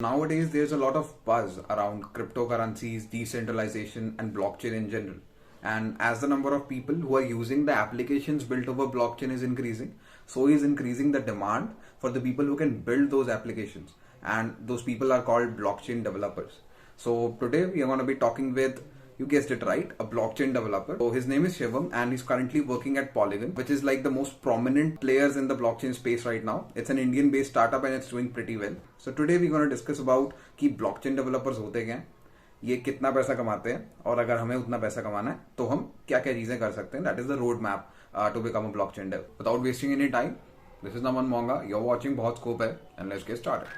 Nowadays, there's a lot of buzz around cryptocurrencies, decentralization, and blockchain in general. And as the number of people who are using the applications built over blockchain is increasing, so is increasing the demand for the people who can build those applications. And those people are called blockchain developers. So today we are going to be talking with, you guessed it right, a blockchain developer. So his name is Shivam and he's currently working at Polygon, which is like the most prominent players in the blockchain space right now. It's an Indian based startup and it's doing pretty well. So today we're going to discuss about कि blockchain developers होते क्या हैं, ये कितना पैसा कमाते हैं, और अगर हमें उतना पैसा कमाना है तो हम क्या क्या चीजें कर सकते हैं. That is the road map to become a blockchain dev. Without wasting any time, this is Naman Monga, you are watching बहुत स्कोप है, and let's get started.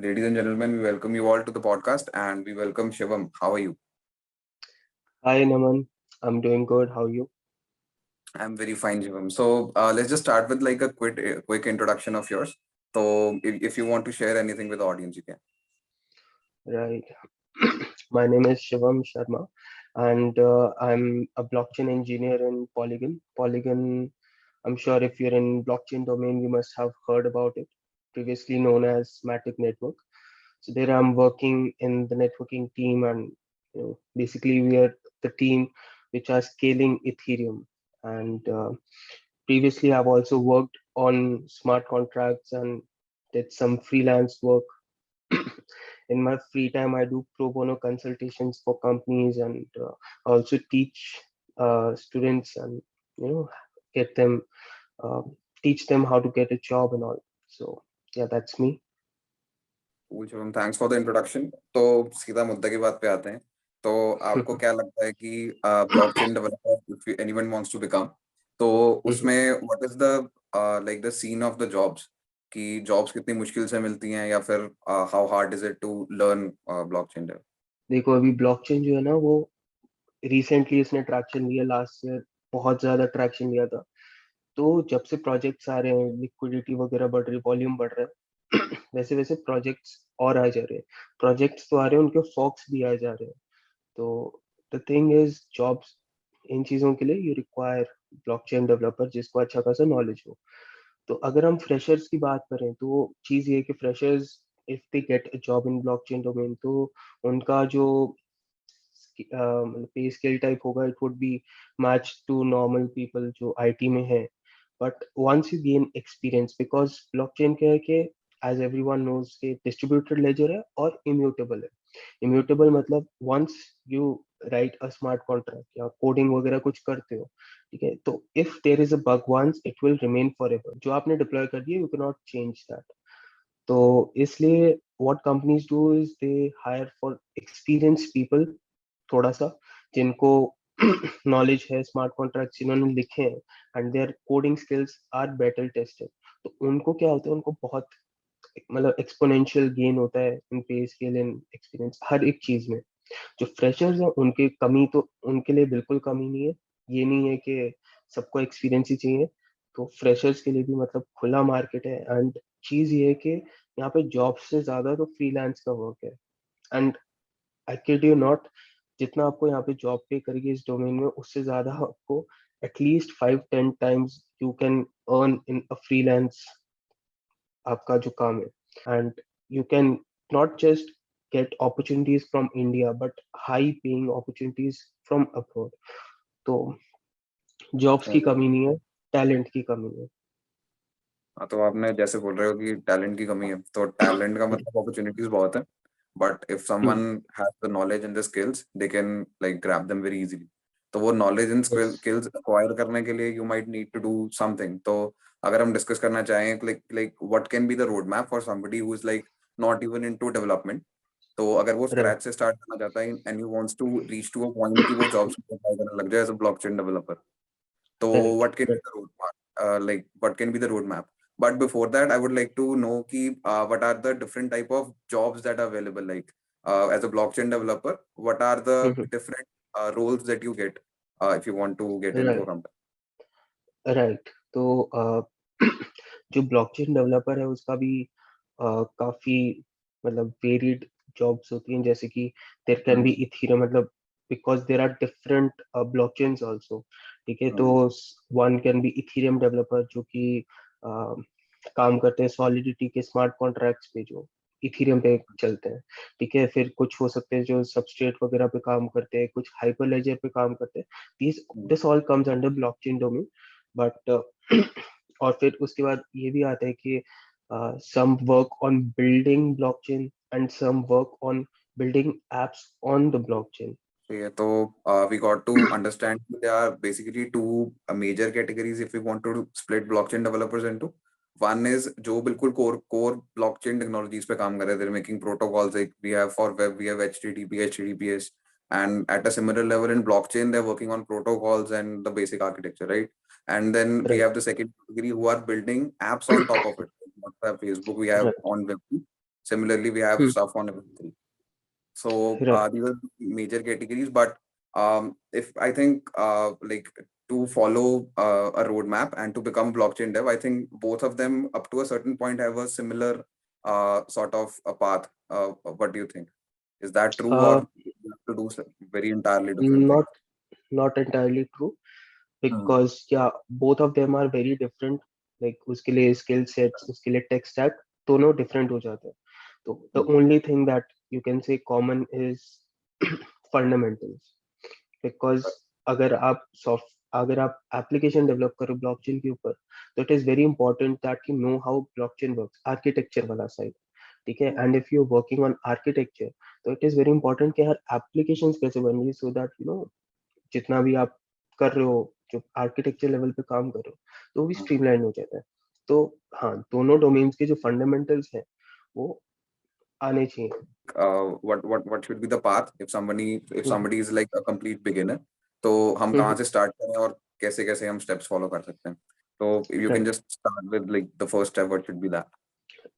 Ladies and gentlemen, we welcome you all to the podcast and we welcome Shivam. How are you? Hi Naman, I'm doing good. How are you? I'm very fine, Shivam. So let's just start with like a quick introduction of yours. So if you want to share anything with the audience, you can. Right. My name is Shivam Sharma, and I'm a blockchain engineer in Polygon. Polygon, I'm sure if you're in blockchain domain, you must have heard about it, previously known as Matic Network. So there I'm working in the networking team, and basically we are the team which are scaling Ethereum. And previously, I've also worked on smart contracts and did some freelance work. In my free time, I do pro bono consultations for companies, and also teach students, and get them uh, teach them how to get a job and all. So yeah, that's me. Cool, Shivam. Thanks for the introduction. तो सीधा मुद्दे की बात पे आते हैं. तो आपको क्या लगता है कि blockchain developer, if anyone wants to become, तो उसमें what is the like the scene of the jobs, कि jobs कितनी मुश्किल से मिलती हैं, या फिर how hard is it to learn blockchain dev? देखो, अभी ब्लॉकचेन जो है ना, वो रिसेंटली इसने ट्रैक्शन लिया. लास्ट ईयर बहुत ज्यादा ट्रैक्शन लिया था. तो जब से प्रोजेक्ट्स आ रहे हैं, लिक्विडिटी वगैरह बढ़ रही, वॉल्यूम बढ़ रहा है, वैसे वैसे प्रोजेक्ट्स और आ जा रहे हैं. प्रोजेक्ट्स तो आ रहे हैं, उनके फॉक्स भी आ जा रहे हैं. तो the thing is, jobs in चीजों के लिए यू रिक्वायर ब्लॉकचेन डेवलपर जिसको अच्छा खासा नॉलेज हो. तो अगर हम फ्रेशर्स की बात करें, तो चीज ये है कि freshers if they get a job in blockchain domain, तो उनका जो मतलब पे स्केल टाइप होगा, it would be match to normal people जो आईटी में है. But once you gain experience, because blockchain क्या है कि एज एवरीवन नोज के डिस्ट्रीब्यूटेड लेजर है और इम्यूटेबल है. इम्यूटेबल मतलब once you write a smart contract या कोडिंग वगैरह कुछ करते हो, ठीक है, तो if there is a bug once, it will remain forever. जो आपने डिप्लॉय कर दिया, you cannot change that. तो इसलिए what companies do is they hire for experience people, थोड़ा सा, जिनको नॉलेज है स्मार्ट कॉन्ट्रैक्ट जिन्होंने लिखे हैं, and their coding skills are better tested. तो उनको क्या होता है, उनको बहुत मतलब एक्सपोनेंशियल गेन होता है इन पे स्केल, इन एक्सपीरियंस, हर एक चीज में. जो फ्रेशर्स हैं, उनके कमी तो उनके लिए बिल्कुल कमी नहीं है. ये नहीं है कि सबको एक्सपीरियंस ही चाहिए. तो फ्रेशर्स के लिए भी मतलब खुला मार्केट है. एंड चीज ये है कि यहाँ पे जॉब से ज्यादा तो फ्रीलांस का वर्क है. And I kid you not, जितना आपको यहाँ पे जॉब पे करेगी इस डोमेन में, उससे ज्यादा आपको at least 5-10 times you can earn in a freelance, आपका जो काम है. And you can not just get opportunities from India, but high paying opportunities from abroad. तो जॉब्स की कमी नहीं है, टैलेंट की कमी है. हाँ, तो आपने जैसे बोल रहे हो कि टैलेंट की कमी है, तो टैलेंट का मतलब अपॉर्चुनिटीज बहुत है, but if someone has the knowledge and the skills, they can like grab them very easily. तो वो नॉलेज एंड स्किल्स एक्वायर करने के लिए you might need to do something. तो अगर हम डिस्कस करना चाहें like what can be the road map for somebody who is like not even into development, तो अगर वो राइट. स्क्रैच से स्टार्ट करना चाहता है and he wants to reach to a point कि वो जॉब्स अप्लाई करने लग जाए एज अ ब्लॉकचेन डेवलपर, तो right. what can be the roadmap? Like what can be the roadmap? But before that, I would like to know ki, what are the different type of jobs that are available? Like as a blockchain developer, what are the different roles that you get if you want to get into a right. company? Right. तो जो blockchain developer है, उसका भी काफी मतलब varied jobs होती हैं. जैसे कि देयर कैन बी इथेरियम, मतलब because there are different blockchains also. ठीक है। तो one can be Ethereum developer जो कि काम करते हैं सॉलिडिटी के स्मार्ट कॉन्ट्रैक्ट्स पे जो इथेरियम पे चलते हैं। ठीक है। फिर कुछ हो सकते हैं जो सबस्ट्रेट वगैरह पे काम करते हैं, कुछ हाइपरलेजर पे काम करते हैं। This this all comes under blockchain domain. But और फिर उसके बाद ये भी आता है कि some work on building blockchain and some work on building apps on the blockchain. Yeah, so we got to understand there are basically two major categories if we want to split blockchain developers into. One is जो बिल्कुल core blockchain technologies पे काम कर रहे हैं, they're making protocols like we have for web, we have HTTP, HTTPS, and at a similar level in blockchain they're working on protocols and the basic architecture, right? And then we Right. have the second category who are building apps on top of it. WhatsApp, Facebook, we have Right. on Web2. Similarly, we have Hmm. stuff on Web3. So Right. these are major categories. But if I think like to follow a roadmap and to become blockchain dev, I think both of them up to a certain point have a similar sort of a path. What do you think? Is that true, Uh, or you have to do very entirely different things? not not entirely true, Hmm. because yeah, both of them are very different. Like उसके लिए skill sets, उसके लिए tech stack दोनों different हो जाते हैं. तो the Hmm. only thing that you can say common is fundamentals. Because अगर आप एप्लीकेशन डेवलप करो ब्लॉकचेन के ऊपर, तो it is very important that you know how blockchain works, architecture वाला साइड. ठीक है। And if you are working on architecture, तो इट इज वेरी इंपॉर्टेंट कि हर एप्लीकेशन कैसे बन रही है, सो दैट यू नो जितना भी आप कर रहे हो, जो आर्किटेक्चर लेवल पे काम कर रहे हो, तो वो भी स्ट्रीमलाइन हो जाता है. तो हाँ, दोनों डोमेन्स के जो फंडामेंटल्स हैं वो आने चाहिए. What should be the path if hmm. somebody is like a complete beginner, तो हम कहाँ हम्म. से स्टार्ट करें और कैसे कैसे हम स्टेप्स फॉलो कर सकते हैं? तो you can right. just start with like the first step. What should be that?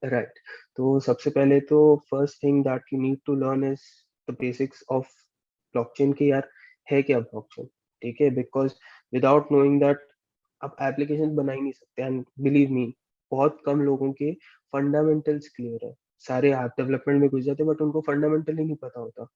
Right. तो सबसे पहले तो first thing that you need to learn is the basics of blockchain की. यार है क्या ब्लॉकचेन? ठीक है। बिकॉज विदाउट नोइंग दैट आप एप्लीकेशन बना ही नहीं सकते. एंड बिलीव मी, बहुत कम लोगों के फंडामेंटल्स क्लियर है. सारे ऐप डेवलपमेंट में घुस जाते हैं, बट उनको फंडामेंटल ही नहीं पता होता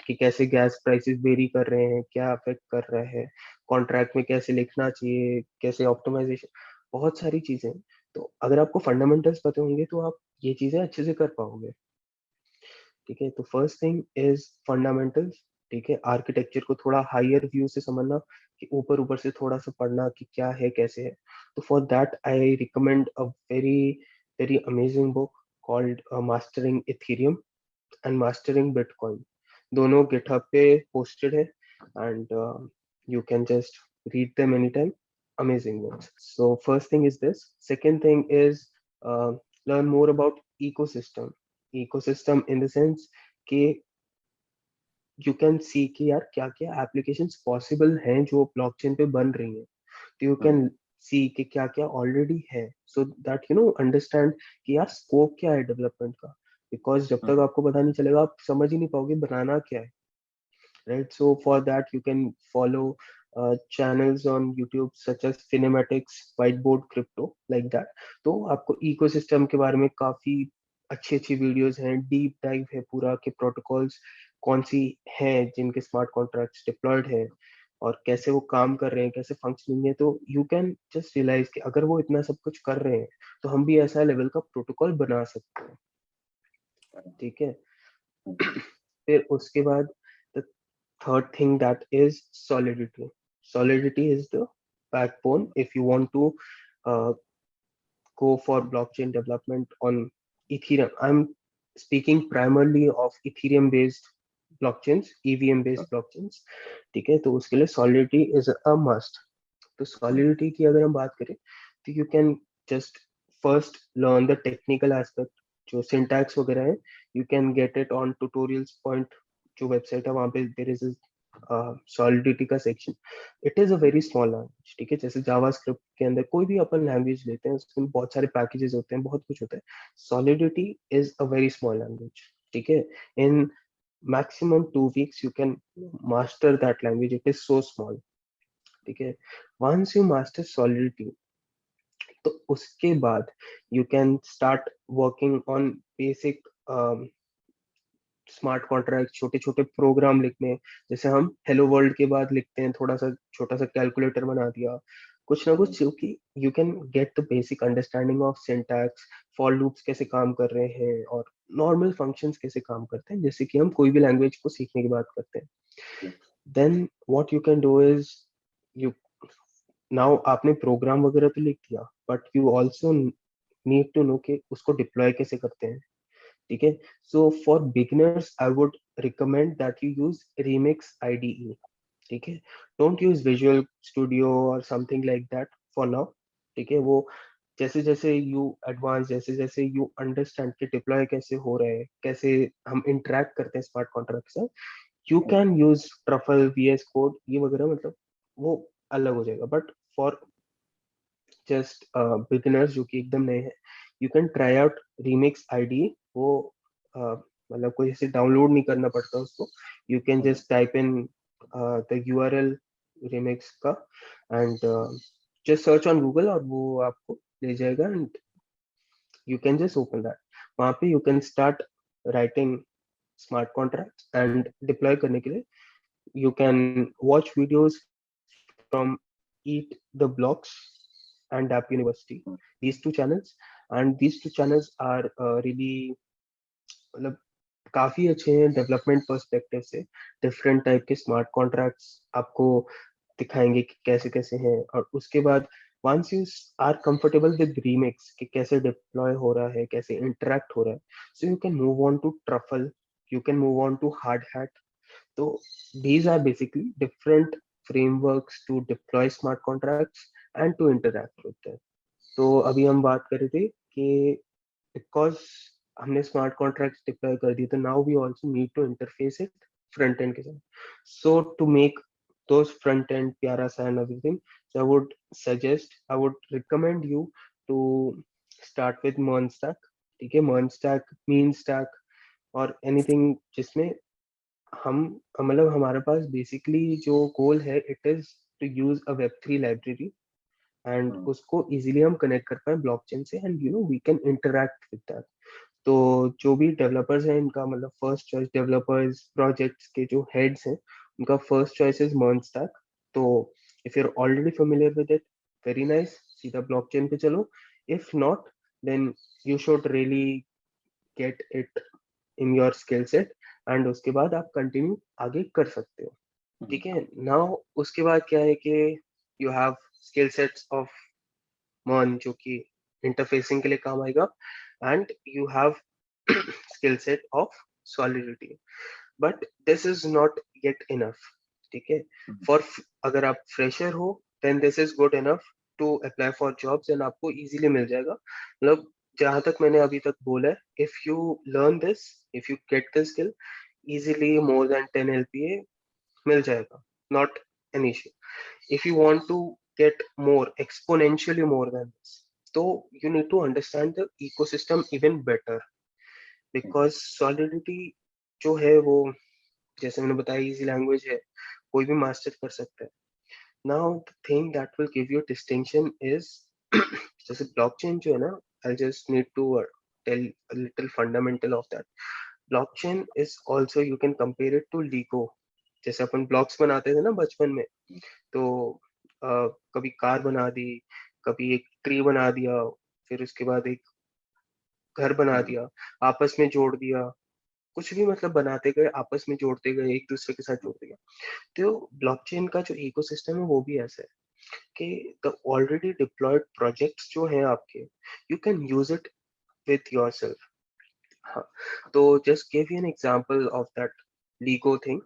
कि कैसे गैस प्राइसेस वेरी कर रहे हैं, क्या अफेक्ट कर रहा है, कॉन्ट्रैक्ट में कैसे लिखना चाहिए, कैसे ऑप्टिमाइजेशन, बहुत सारी चीजें हैं. तो अगर आपको फंडामेंटल्स पता होंगे तो आप ये चीजें अच्छे से कर पाओगे. ठीक है। तो फर्स्ट थिंग इज फंडामेंटल्स. ठीक है। आर्किटेक्चर को थोड़ा हायर व्यू से समझना, कि ऊपर ऊपर से थोड़ा सा पढ़ना कि क्या है कैसे है. तो for that I recommend a very very amazing book called mastering Ethereum and mastering bitcoin. दोनों गिटहब पे पोस्टेड है, and you can just read them any time. Amazing books. So first thing is this. Second thing is learn more about ecosystem. Ecosystem in the sense कि you can see कि यार क्या क्या applications possible हैं जो blockchain पे बन रही हैं. तो you Hmm. can see कि क्या क्या already है, so that you know understand कि यार scope क्या है development का. Because जब तक Hmm. आपको पता नहीं चलेगा, आप समझ ही नहीं पाओगे बनाना क्या है. Right. So for that you can follow channels on YouTube such as Cinematics, Whiteboard Crypto, like that. तो आपको इकोसिस्टम के बारे में काफी अच्छी अच्छी वीडियोस हैं, डीप डाइव है पूरा कि प्रोटोकॉल्स कौन सी हैं जिनके स्मार्ट कॉन्ट्रैक्ट्स डिप्लॉयड है, और कैसे वो काम कर रहे हैं, कैसे फंक्शनिंग है. तो यू कैन जस्ट रियलाइज कि अगर वो इतना सब कुछ कर रहे हैं, तो हम भी ऐसा लेवल का प्रोटोकॉल बना सकते हैं. ठीक है। फिर उसके बाद third thing, that is solidity. Solidity is the backbone if you want to uh, go for blockchain development on Ethereum. I'm speaking primarily of Ethereum based blockchains, EVM based blockchains. ठीक है। तो उसके लिए solidity is a must. तो solidity की अगर हम बात करें, तो you can just first learn the technical aspect. जो syntax वगैरह है, you can get it on tutorials point. जो वेबसाइट है वहां पे there is a सॉलिडिटी का section. It is a very small language. ठीक है। जैसे जावास्क्रिप्ट के अंदर कोई भी अपन लैंग्वेज लेते हैं, उसमें बहुत सारे पैकेजेस होते हैं, बहुत कुछ होता है. Solidity is a very small language. ठीक है। इन maximum 2 weeks you can master that language. It is so small. ठीक है। once you master solidity, तो उसके बाद you can start working on basic smart contract, छोटे छोटे प्रोग्राम लिखने, जैसे हम हेलो वर्ल्ड के बाद लिखते हैं थोड़ा सा छोटा सा कैलकुलेटर बना दिया, कुछ ना कुछ, क्योंकि you can get the basic understanding of syntax, for loops कैसे काम कर रहे हैं और नॉर्मल फंक्शंस कैसे काम करते हैं, जैसे कि हम कोई भी लैंग्वेज को सीखने की बात करते हैं। Then what you can do is, you now आपने प्रोग्राम वगैरह तो लिख दिया, but you also need to know कि उसको डिप्लॉय कैसे करते हैं। ठीक है, so for beginners I would recommend that you use Remix IDE. ठीक है, डोंट यूज विजुअल स्टूडियो और something like that for now. ठीक है, वो जैसे जैसे यू एडवांस, जैसे जैसे यू अंडरस्टैंड कि डिप्लॉय कैसे हो रहे हैं, कैसे हम इंटरेक्ट करते हैं स्मार्ट कॉन्ट्रैक्ट से, you can use Truffle, VS code, ये वगैरह, मतलब वो अलग हो जाएगा। बट फॉर जस्ट बिगिनर्स जो कि एकदम नए हैं, you can try out remix IDE. वो मतलब कोई ऐसे डाउनलोड नहीं करना पड़ता उसको, you can just type in the URL remix का and just search on Google और वो आपको ले जाएगा and you can just open that. वहां पे you can start writing smart contracts and deploy करने के लिए you can watch videos from Eat the Blocks and App University. These two channels, and these two channels are really मतलब काफी अच्छे हैं development perspective से। डिफरेंट टाइप के smart contracts आपको दिखाएंगे कि कैसे कैसे हैं, और उसके बाद once you are comfortable with Remix कि कैसे डिप्लॉय हो रहा है, कैसे इंटरेक्ट हो रहा है, so you can move on to Truffle, you can move on to Hardhat. तो these are basically different frameworks to deploy smart contracts and to interact with them. तो अभी हम बात कर रहे थे कि बिकॉज हमने स्मार्ट कॉन्ट्रैक्ट्स डिप्लॉय कर दिए, तो now we also need to interface it front end के साथ। So to make those front end प्यारा सा and everything, so I would recommend you to start with MERN stack। ठीक है, MERN stack, mean stack और anything जिसमें हम मतलब हमारे पास बेसिकली जो गोल है, it is to use a web three library and उसको इजीली हम कनेक्ट कर पाए ब्लॉकचेन से, and you know we can interact with that. तो जो भी डेवलपर्स हैं इनका मतलब फर्स्ट चॉइस, डेवलपर्स प्रोजेक्ट्स के जो हेड्स हैं उनका first choice is MERN stack. तो if you are already familiar with it, very nice, सीधा ब्लॉकचेन पे चलो। If not, then you should really get it in your skill set and उसके बाद आप कंटिन्यू आगे कर सकते हो। ठीक है, नाउ उसके बाद क्या है कि you have skill sets of MERN जो कि इंटरफेसिंग के लिए काम आएगा, and you have skill set of solidity, but this is not yet enough. ठीक है, फॉर अगर आप फ्रेशर हो then this is good enough to apply for jobs and आपको इजीली मिल जाएगा। मतलब जहां तक मैंने अभी तक बोला है, if you learn this, if you get this skill, easily more than 10 LPA मिल जाएगा, not an issue. if you want to get more exponentially more than this, so you need to understand the ecosystem even better, because solidity जो है वो, जैसे मैंने बताया, easy language है, कोई भी मास्टर कर सकता है। now the thing that will give you distinction is जैसे blockchain जो है ना, I just need to tell a little fundamental of that। blockchain is also, you can compare it to Lego। जैसे अपन ब्लॉक्स बनाते थे ना बचपन में, तो कभी कार बना दी, कभी एक ट्री बना दिया, फिर उसके बाद एक घर बना दिया, आपस में जोड़ दिया, कुछ भी मतलब बनाते गए, आपस में जोड़ते गए, एक दूसरे के साथ जोड़ते गए। तो ब्लॉकचेन का जो इकोसिस्टम है वो भी ऐसा है कि द ऑलरेडी डिप्लॉयड प्रोजेक्ट्स जो हैं आपके, you can use it with yourself. हाँ, तो just give you an example of that Lego thing.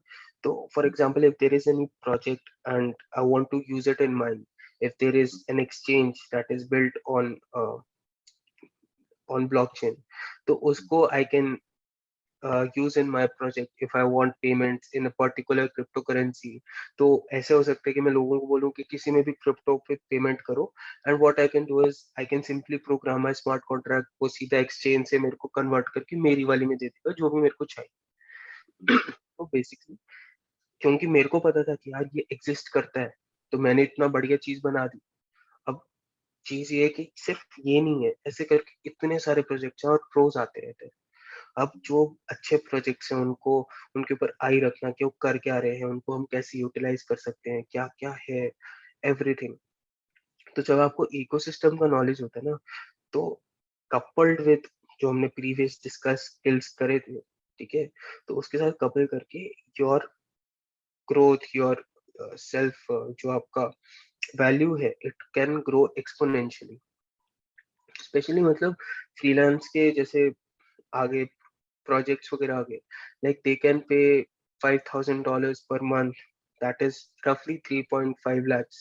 तो for example, if there is any project and I want to use it in mine, if there is an exchange that is built on blockchain, तो उसको I can use in my project if I want payments in a particular cryptocurrency। तो ऐसे हो सकता है कि मैं लोगों को बोलूँ कि किसी में भी क्रिप्टो पे पेमेंट करो, and what I can do is I can simply program my smart contract को सीधा एक्सचेंज से मेरे को कन्वर्ट करके मेरी वाली में दे देगा जो भी मेरे को चाहिए। तो बेसिकली क्योंकि मेरे को पता था कि यार ये एग्जिस्ट करता है, तो मैंने इतना बढ़िया चीज बना दी। अब चीज ये है कि सिर्फ ये नहीं है, ऐसे करके इतने सारे प्रोजेक्ट्स हैं और प्रोज आते रहते हैं। अब जो अच्छे प्रोजेक्ट्स हैं उनको उनके ऊपर आई रखना कि वो कर क्या रहे हैं, उनको हम कैसे यूटिलाइज कर सकते हैं, क्या क्या है, एवरीथिंग। तो जब आपको इकोसिस्टम का नॉलेज होता है ना, तो कपल्ड विथ जो हमने प्रीवियस डिस्कस स्किल्स करे थे, ठीक है, तो उसके साथ कपल करके योर ग्रोथ, योर सेल्फ, जो आपका वैल्यू है, it can grow exponentially. Specially मतलब फ्रीलांस के जैसे आगे प्रोजेक्ट्स वगैरह आ गए, like they can pay $5,000 per month, that is roughly 3.5 lakhs,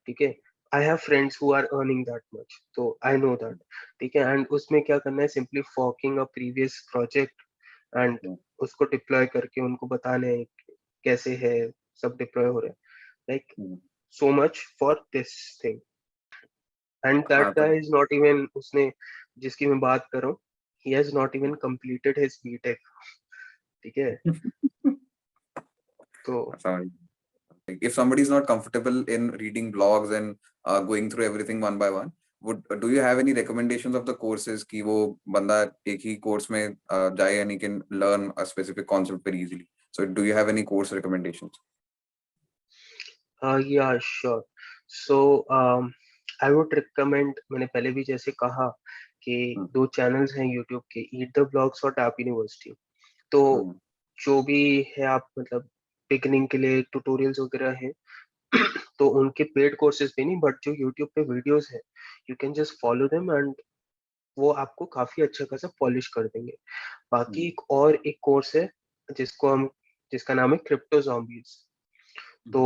ठीक है। I have friends who are earning that much, तो आई नो दैट, ठीक है। एंड उसमें क्या करना है, simply forking a previous project and उसको डिप्लॉय करके उनको बताना है कैसे है, सब डिप्लॉय हो रहा है, like so much for this thing. And that हाँ guy तो is not even, उसने जिसकी मैं बात कर रहा हूँ, he has not even completed his BTech, ठीक है। तो समझ, like if somebody is not comfortable in reading blogs and going through everything one by one, would do you have any recommendations of the courses कि वो बंदा एक ही course में जाए and he can learn a specific concept very easily? So do you have any course recommendations? yeah, sure. So I would recommend, मैंने पहले भी जैसे कहा कि Hmm. दो चैनल्स हैं यूट्यूब के, ईट द ब्लॉग्स और टैप यूनिवर्सिटी। तो Hmm. जो भी है, आप मतलब बिगनिंग के लिए ट्यूटोरियल्स वगैरह हैं, तो उनके पेड कोर्सेज भी नहीं, बट जो यूट्यूब पे वीडियोस है, you can just follow them and वो आपको काफी अच्छा खासा पॉलिश कर देंगे। बाकी Hmm. एक कोर्स है जिसको हम जिसका नाम है क्रिप्टो zombies। तो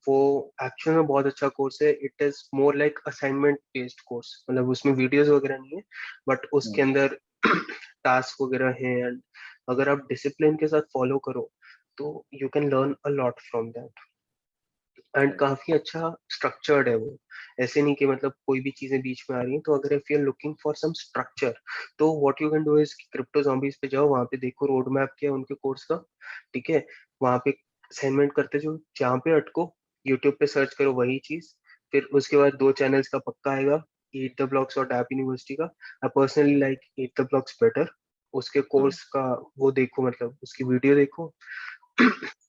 वो एक्चुअल में बहुत अच्छा कोर्स है। It is more like assignment based course, मतलब उसमें वीडियोस वगैरह नहीं है, बट उसके Hmm. अंदर टास्क वगैरह हैं, एंड अगर आप डिसिप्लिन के साथ फॉलो करो तो you can learn a lot from that. And Right. काफी अच्छा स्ट्रक्चर्ड है वो, ऐसे नहीं कि मतलब कोई भी चीजें बीच में आ रही हैं। तो अगर if you are looking for some structure, तो what you can do is crypto zombies पे जाओ, वहां पे देखो रोड मैप क्या है उनके कोर्स का, ठीक है। वहां पे असाइनमेंट करते जाओ, जहाँ पे अटको यूट्यूब पे सर्च करो वही चीज। फिर उसके बाद दो चैनल्स का पक्का आएगा, ईट द ब्लॉग्स और टैप यूनिवर्सिटी का। I personally like eat the blogs better. उसके Hmm. कोर्स का वो देखो, मतलब उसकी वीडियो देखो,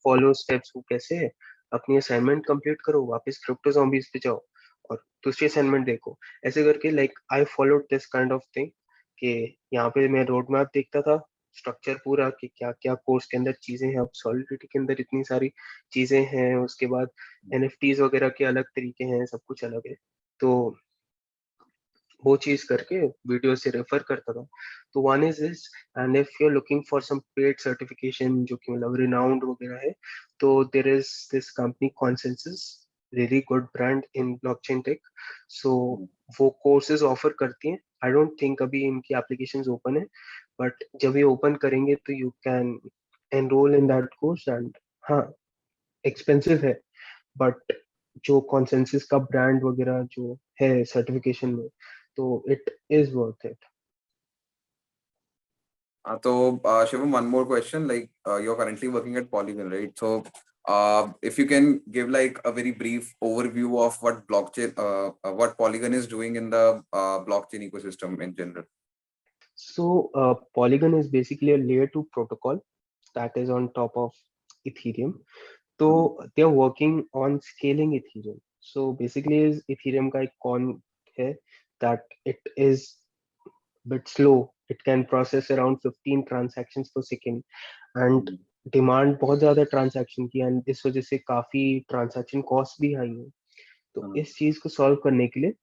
फॉलो स्टेप्स वो कैसे है, अपनी असाइनमेंट कंप्लीट करो, वापस क्रिप्टो zombies पे जाओ और दूसरी असाइनमेंट देखो। ऐसे करके like I followed this kind of thing, कि यहाँ पे मैं रोड मैप देखता था, स्ट्रक्चर पूरा कि क्या क्या कोर्स के अंदर चीजें हैं। अब सॉलिडिटी के अंदर इतनी सारी चीजें हैं, उसके बाद एनएफटीज वगैरह के अलग तरीके हैं, सब कुछ अलग है। तो वो चीज करके वीडियो से रेफर करता था। तो one is this, and if you are looking for some paid certification जो कि मतलब रिनाउंड वगैरह है, तो there is this company ConsenSys, really good brand in blockchain tech. So Hmm. वो कोर्सेज ऑफर करती हैं। आई डोंट थिंक अभी इनकी एप्लीकेशंस ओपन है, बट जब ये ओपन करेंगे तो you can enrol in that course. And हाँ, एक्सपेंसिव है, बट जो कॉन्सेंसस का ब्रांड वगैरह जो है सर्टिफिकेशन में, तो it is worth it. So, Shivam, one more question. Like, you're currently working at Polygon, right? So, if you can give like a very brief overview of what Polygon is doing in the blockchain ecosystem in general. So Polygon is basically a layer 2 protocol that is on top of Ethereum. So Hmm. they are working on scaling Ethereum. So basically is Ethereum का एक con है that it is bit slow. It can process around 15 transactions per second, and Hmm. Demand बहुत ज्यादा transaction की, and इस वजह से काफी ट्रांजैक्शन कॉस्ट भी हाई है। तो Hmm. इस चीज को सॉल्व करने के लिए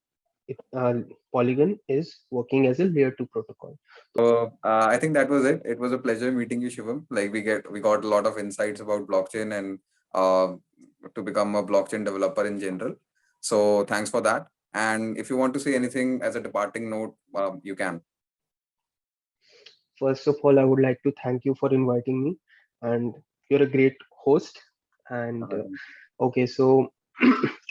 Polygon is working as a layer 2 protocol. So, I think that was it. It was a pleasure meeting you, Shivam. Like, we got a lot of insights about blockchain and uh, to become a blockchain developer in general. So, thanks for that. And if you want to say anything as a departing note, you can. First of all, I would like to thank you for inviting me, and you're a great host. And okay, so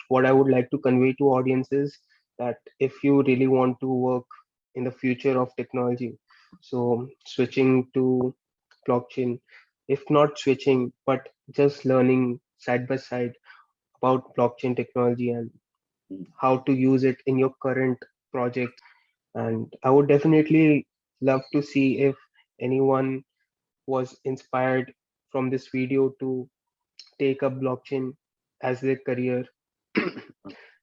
what I would like to convey to audience is that if you really want to work in the future of technology, so switching to blockchain, if not switching, but just learning side by side about blockchain technology and how to use it in your current project. And I would definitely love to see if anyone was inspired from this video to take up blockchain as their career.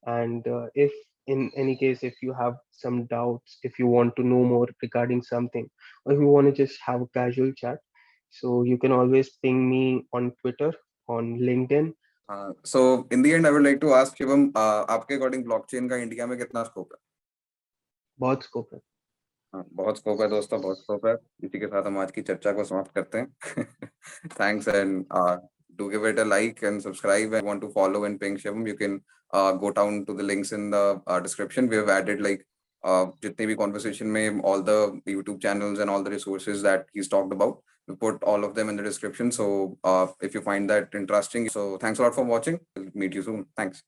And if in any case, if you have some doubts, if you want to know more regarding something, or if you want to just have a casual chat, so you can always ping me on Twitter, on LinkedIn. So in the end, I would like to ask Shivam, आपके according blockchain का India में कितना scope है? बहुत scope है. हाँ, बहुत scope है दोस्तों, बहुत स्कोप है. इसी के साथ हम आज की चर्चा को समाप्त करते हैं. Thanks and do give it a like and subscribe. And want to follow and ping Shivam, you can go down to the links in the description. We have added like जितने भी conversation में all the YouTube channels and all the resources that he's talked about. We put all of them in the description. So if you find that interesting, so thanks a lot for watching. We'll meet you soon. Thanks.